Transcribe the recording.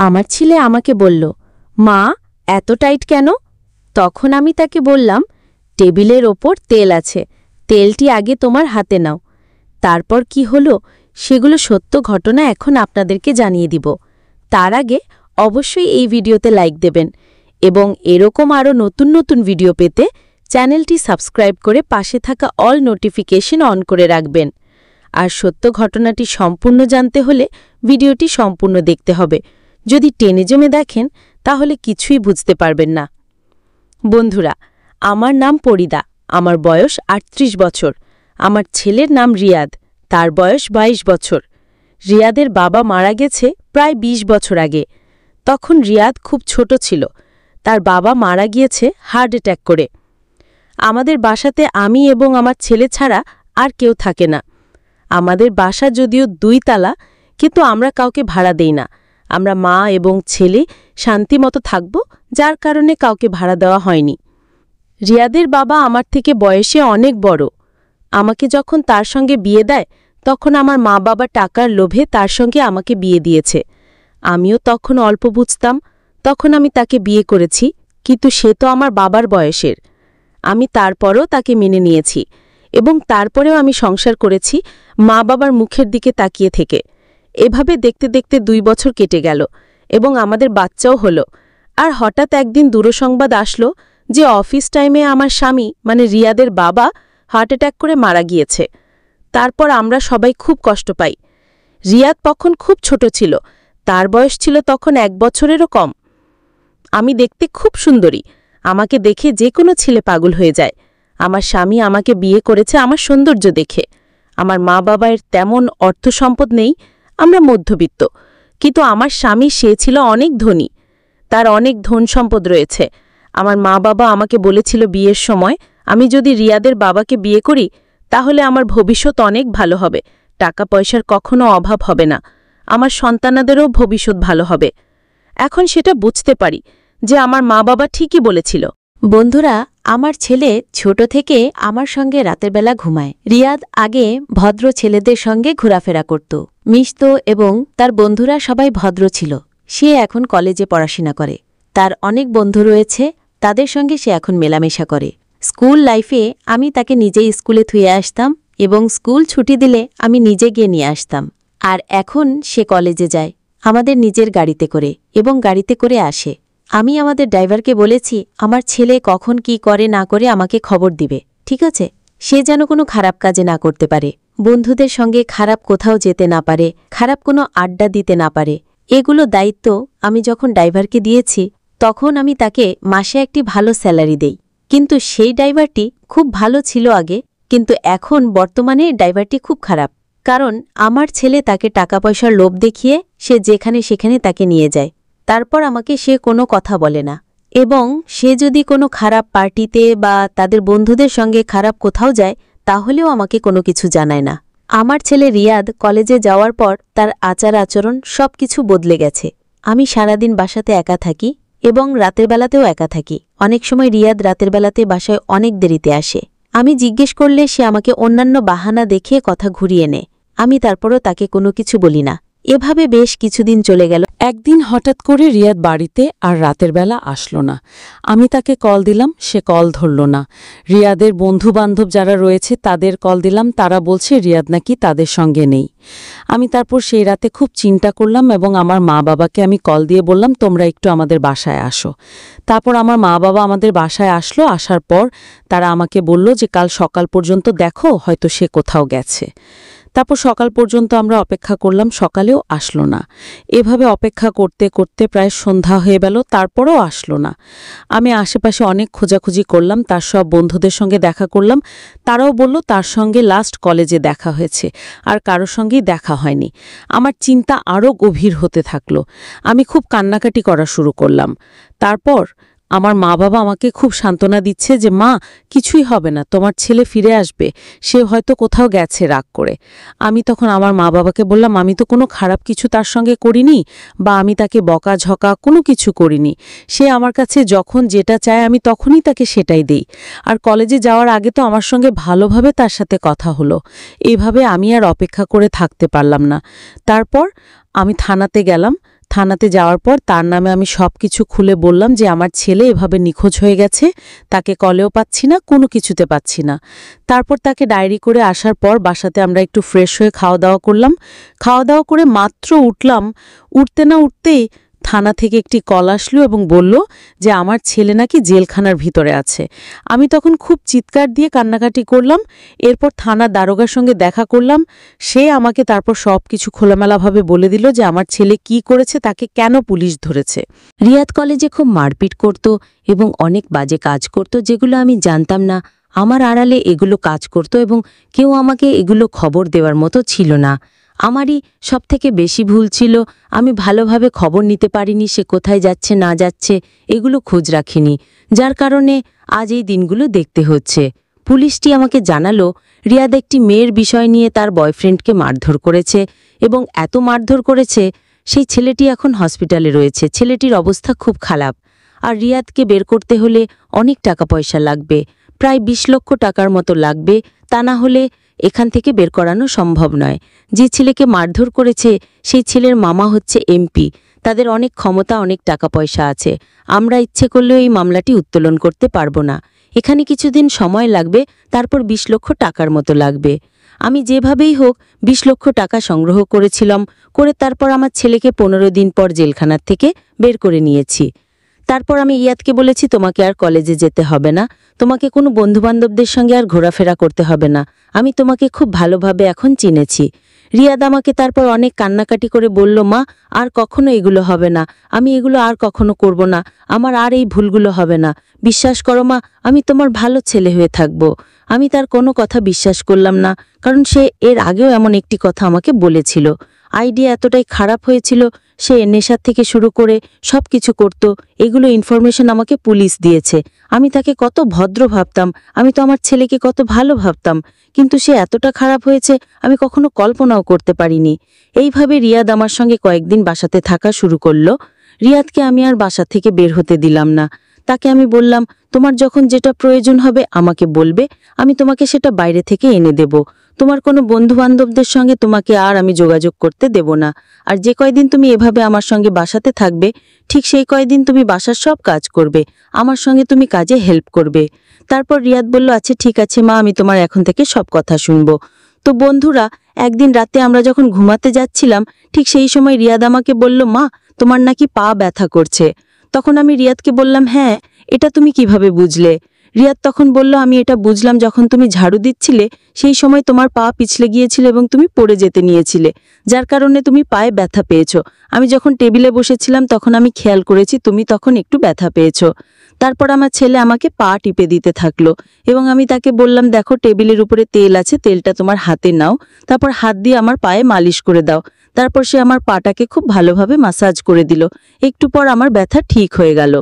আমার ছেলে আমাকে বলল, মা এত টাইট কেন? তখন আমি তাকে বললাম, টেবিলের ওপর তেল আছে, তেলটি আগে তোমার হাতে নাও। তারপর কি হলো সেগুলো সত্য ঘটনা এখন আপনাদেরকে জানিয়ে দিব। তার আগে অবশ্যই এই ভিডিওতে লাইক দেবেন এবং এরকম আরও নতুন নতুন ভিডিও পেতে চ্যানেলটি সাবস্ক্রাইব করে পাশে থাকা অল নোটিফিকেশন অন করে রাখবেন। আর সত্য ঘটনাটি সম্পূর্ণ জানতে হলে ভিডিওটি সম্পূর্ণ দেখতে হবে। যদি টেনে জমে দেখেন তাহলে কিছুই বুঝতে পারবেন না। বন্ধুরা, আমার নাম পরিদা, আমার বয়স ৩৮ বছর। আমার ছেলের নাম রিয়াদ, তার বয়স ২২ বছর। রিয়াদের বাবা মারা গেছে প্রায় ২০ বছর আগে। তখন রিয়াদ খুব ছোট ছিল। তার বাবা মারা গিয়েছে হার্ট অ্যাটাক করে। আমাদের বাসাতে আমি এবং আমার ছেলে ছাড়া আর কেউ থাকে না। আমাদের বাসা যদিও ২ তালা, কিন্তু আমরা কাউকে ভাড়া দেই না। আমরা মা এবং ছেলে শান্তিমতো থাকব, যার কারণে কাউকে ভাড়া দেওয়া হয়নি। রিয়াদের বাবা আমার থেকে বয়সে অনেক বড়। আমাকে যখন তার সঙ্গে বিয়ে দেয় তখন আমার মা বাবা টাকার লোভে তার সঙ্গে আমাকে বিয়ে দিয়েছে। আমিও তখন অল্প বুঝতাম, তখন আমি তাকে বিয়ে করেছি, কিন্তু সে তো আমার বাবার বয়সের। আমি তারপরও তাকে মেনে নিয়েছি এবং তারপরেও আমি সংসার করেছি মা বাবার মুখের দিকে তাকিয়ে থেকে। এভাবে দেখতে দেখতে ২ বছর কেটে গেল এবং আমাদের বাচ্চাও হলো। আর হঠাৎ একদিন দূরসংবাদ আসলো যে অফিস টাইমে আমার স্বামী মানে রিয়াদের বাবা হার্ট অ্যাটাক করে মারা গিয়েছে। তারপর আমরা সবাই খুব কষ্ট পাই। রিয়াদ তখন খুব ছোট ছিল, তার বয়স ছিল তখন ১ বছরেরও কম। আমি দেখতে খুব সুন্দরী, আমাকে দেখে যে কোনো ছেলে পাগল হয়ে যায়। আমার স্বামী আমাকে বিয়ে করেছে আমার সৌন্দর্য দেখে। আমার মা বাবার তেমন অর্থ সম্পদ নেই, আমরা মধ্যবিত্ত। কিন্তু আমার স্বামী সে ছিল অনেক ধনী, তার অনেক ধন সম্পদ রয়েছে। আমার মা বাবা আমাকে বলেছিল বিয়ের সময়, আমি যদি রিয়াদের বাবাকে বিয়ে করি তাহলে আমার ভবিষ্যৎ অনেক ভালো হবে, টাকা পয়সার কখনো অভাব হবে না, আমার সন্তানাদেরও ভবিষ্যৎ ভালো হবে। এখন সেটা বুঝতে পারি যে আমার মা বাবা ঠিকই বলেছিল। বন্ধুরা, আমার ছেলে ছোট থেকে আমার সঙ্গে রাতের বেলা ঘুমায়। রিয়াদ আগে ভদ্র ছেলেদের সঙ্গে ঘোরাফেরা করত, মিশত এবং তার বন্ধুরা সবাই ভদ্র ছিল। সে এখন কলেজে পড়াশোনা করে, তার অনেক বন্ধু রয়েছে, তাদের সঙ্গে সে এখন মেলামেশা করে। স্কুল লাইফে আমি তাকে নিজেই স্কুলে থুয়ে আসতাম এবং স্কুল ছুটি দিলে আমি নিজে গিয়ে নিয়ে আসতাম। আর এখন সে কলেজে যায় আমাদের নিজের গাড়িতে করে এবং গাড়িতে করে আসে। আমি আমাদের ড্রাইভারকে বলেছি আমার ছেলে কখন কি করে না করে আমাকে খবর দিবে, ঠিক আছে? সে যেন কোনো খারাপ কাজে না করতে পারে, বন্ধুদের সঙ্গে খারাপ কোথাও যেতে না পারে, খারাপ কোনো আড্ডা দিতে না পারে। এগুলো দায়িত্ব আমি যখন ড্রাইভারকে দিয়েছি তখন আমি তাকে মাসে একটি ভালো স্যালারি দেই। কিন্তু সেই ড্রাইভারটি খুব ভালো ছিল আগে, কিন্তু এখন বর্তমানে ড্রাইভারটি খুব খারাপ। কারণ আমার ছেলে তাকে টাকা পয়সার লোভ দেখিয়ে সে যেখানে সেখানে তাকে নিয়ে যায়। তারপর আমাকে সে কোনো কথা বলে না এবং সে যদি কোনো খারাপ পার্টিতে বা তাদের বন্ধুদের সঙ্গে খারাপ কোথাও যায় তাহলেও আমাকে কোনো কিছু জানায় না। আমার ছেলে রিয়াদ কলেজে যাওয়ার পর তার আচার আচরণ সব কিছু বদলে গেছে। আমি সারাদিন বাসাতে একা থাকি এবং রাতের বেলাতেও একা থাকি। অনেক সময় রিয়াদ রাতের বেলাতে বাসায় অনেক দেরিতে আসে। আমি জিজ্ঞেস করলে সে আমাকে অন্যান্য বাহানা দেখিয়ে কথা ঘুরিয়ে নেয়। আমি তারপরও তাকে কোনো কিছু বলি না। এভাবে বেশ কিছুদিন চলে গেল। একদিন হঠাৎ করে রিয়াদ বাড়িতে আর রাতের বেলা আসলো না। আমি তাকে কল দিলাম, সে কল ধরল না। রিয়াদের বন্ধু-বান্ধব যারা রয়েছে তাদের কল দিলাম, তারা বলছে রিয়াদ নাকি তাদের সঙ্গে নেই। আমি তারপর সেই রাতে খুব চিন্তা করলাম এবং আমার মা বাবাকে আমি কল দিয়ে বললাম তোমরা একটু আমাদের বাসায় আসো। তারপর আমার মা বাবা আমাদের বাসায় আসলো। আসার পর তারা আমাকে বলল যে কাল সকাল পর্যন্ত দেখো, হয়তো সে কোথাও গেছে। তারপর সকাল পর্যন্ত আমরা অপেক্ষা করলাম, সকালেও আসলো না। এভাবে অপেক্ষা করতে করতে প্রায় সন্ধ্যা হয়ে গেল, তারপরও আসলো না। আমি আশেপাশে অনেক খোঁজাখুঁজি করলাম, তার সব বন্ধুদের সঙ্গে দেখা করলাম, তারাও বলল তার সঙ্গে লাস্ট কলেজে দেখা হয়েছে, আর কারোর সঙ্গেই দেখা হয়নি। আমার চিন্তা আরও গভীর হতে থাকলো। আমি খুব কান্নাকাটি করা শুরু করলাম। তারপর আমার মা বাবা আমাকে খুব সান্ত্বনা দিচ্ছে যে মা, কিছুই হবে না, তোমার ছেলে ফিরে আসবে, সে হয়তো কোথাও গেছে রাগ করে। আমি তখন আমার মা বাবাকে বললাম আমি তো কোনো খারাপ কিছু তার সঙ্গে করিনি বা আমি তাকে বকাঝকা কোনো কিছু করিনি। সে আমার কাছে যখন যেটা চায় আমি তখনই তাকে সেটাই দেই। আর কলেজে যাওয়ার আগে তো আমার সঙ্গে ভালোভাবে তার সাথে কথা হলো। এইভাবে আমি আর অপেক্ষা করে থাকতে পারলাম না। তারপর আমি থানাতে গেলাম। থানাতে যাওয়ার পর তার নামে আমি সবকিছু খুলে বললাম যে আমার ছেলে এভাবে নিখোঁজ হয়ে গেছে, তাকে কলেও পাচ্ছি না, কোনো কিছুতে পাচ্ছি না। তারপর তাকে ডায়েরি করে আসার পর বাসাতে আমরা একটু ফ্রেশ হয়ে খাওয়া দাওয়া করলাম। খাওয়া দাওয়া করে মাত্র উঠলাম, উঠতে না উঠতেই থানা থেকে একটি কল আসলো এবং বলল যে আমার ছেলে নাকি জেলখানার ভিতরে আছে। আমি তখন খুব চিৎকার দিয়ে কান্নাকাটি করলাম। এরপর থানার দারোগার সঙ্গে দেখা করলাম। সে আমাকে তারপর সব কিছু খোলামেলাভাবে বলে দিল যে আমার ছেলে কি করেছে, তাকে কেন পুলিশ ধরেছে। রিয়াদ কলেজে খুব মারপিট করত এবং অনেক বাজে কাজ করত, যেগুলো আমি জানতাম না। আমার আড়ালে এগুলো কাজ করত এবং কেউ আমাকে এগুলো খবর দেওয়ার মতো ছিল না। আমারই সবথেকে বেশি ভুল ছিল, আমি ভালোভাবে খবর নিতে পারিনি সে কোথায় যাচ্ছে না যাচ্ছে, এগুলো খোঁজ রাখিনি, যার কারণে আজ এই দিনগুলো দেখতে হচ্ছে। পুলিশটি আমাকে জানালো রিয়াদ একটি মেয়ের বিষয় নিয়ে তার বয়ফ্রেন্ডকে মারধর করেছে এবং এত মারধর করেছে সেই ছেলেটি এখন হসপিটালে রয়েছে। ছেলেটির অবস্থা খুব খারাপ, আর রিয়াদকে বের করতে হলে অনেক টাকা পয়সা লাগবে, প্রায় 20 লক্ষ টাকার মতো লাগবে, তা না হলে এখান থেকে বের করানো সম্ভব নয়। যে ছেলেকে মারধর করেছে সেই ছেলের মামা হচ্ছে এমপি, তাদের অনেক ক্ষমতা, অনেক টাকা পয়সা আছে। আমরা ইচ্ছে করলেও এই মামলাটি উত্তোলন করতে পারবো না। এখানে কিছুদিন সময় লাগবে, তারপর 20 লক্ষ টাকার মতো লাগবে। আমি যেভাবেই হোক 20 লক্ষ টাকা সংগ্রহ করেছিলাম, করে তারপর আমার ছেলেকে 15 দিন পর জেলখানার থেকে বের করে নিয়েছি। তারপর আমি রিয়াদকে বলেছি তোমাকে আর কলেজে যেতে হবে না, তোমাকে কোনো বন্ধুবান্ধবদের সঙ্গে আর ঘোরাফেরা করতে হবে না, আমি তোমাকে খুব ভালোভাবে এখন চিনেছি। রিয়াদ আমাকে তারপর অনেক কান্নাকাটি করে বলল, মা আর কখনো এগুলো হবে না, আমি এগুলো আর কখনো করব না, আমার আর এই ভুলগুলো হবে না, বিশ্বাস করো মা, আমি তোমার ভালো ছেলে হয়ে থাকব। আমি তার কোনো কথা বিশ্বাস করলাম না, কারণ সে এর আগেও এমন একটি কথা আমাকে বলেছিল। আইডিয়া এতটাই খারাপ হয়েছিল, সে নেশার থেকে শুরু করে সব কিছু করত। এগুলো ইনফরমেশন আমাকে পুলিশ দিয়েছে। আমি তাকে কত ভদ্র ভাবতাম, আমি তো আমার ছেলেকে কত ভালো ভাবতাম, কিন্তু সে এতটা খারাপ হয়েছে আমি কখনো কল্পনাও করতে পারিনি। এইভাবে রিয়াদ আমার সঙ্গে কয়েকদিন বাসাতে থাকা শুরু করলো। রিয়াদকে আমি আর বাসা থেকে বের হতে দিলাম না। তাকে আমি বললাম, তোমার যখন যেটা প্রয়োজন হবে আমাকে বলবে, আমি তোমাকে সেটা বাইরে থেকে এনে দেব। তোমার কোনো বন্ধুবান্ধবদের সঙ্গে তোমাকে আর আমি যোগাযোগ করতে দেব না। আর যে কয়দিন তুমি এভাবে আমার সঙ্গে বাসাতে থাকবে, ঠিক সেই কয়দিন তুমি বাসার সব কাজ করবে, আমার সঙ্গে তুমি কাজে হেল্প করবে। তারপর রিয়াদ বলল, আচ্ছা ঠিক আছে মা, আমি তোমার এখন থেকে সব কথা শুনবো। তো বন্ধুরা, একদিন রাতে আমরা যখন ঘুমাতে যাচ্ছিলাম, ঠিক সেই সময় রিয়াদ আমাকে বলল, মা তোমার নাকি পা ব্যথা করছে। তখন আমি রিয়াদকে বললাম, হ্যাঁ, এটা তুমি কিভাবে বুঝলে? রিয়াদ তখন বলল, আমি এটা বুঝলাম যখন তুমি ঝাড়ু দিচ্ছিলে সেই সময় তোমার পা পিছলে গিয়েছিল এবং তুমি পড়ে যেতে নিয়েছিলে, যার কারণে তুমি পায়ে ব্যথা পেয়েছো। আমি যখন টেবিলে বসেছিলাম তখন আমি খেয়াল করেছি তুমি তখন একটু ব্যথা পেয়েছো। তারপর আমার ছেলে আমাকে পা টিপে দিতে থাকলো এবং আমি তাকে বললাম, দেখো টেবিলের উপরে তেল আছে, তেলটা তোমার হাতে নাও, তারপর হাত দিয়ে আমার পায়ে মালিশ করে দাও। তারপর সে আমার পাটাকে খুব ভালোভাবে মাসাজ করে দিল। একটু পর আমার ব্যথা ঠিক হয়ে গেল।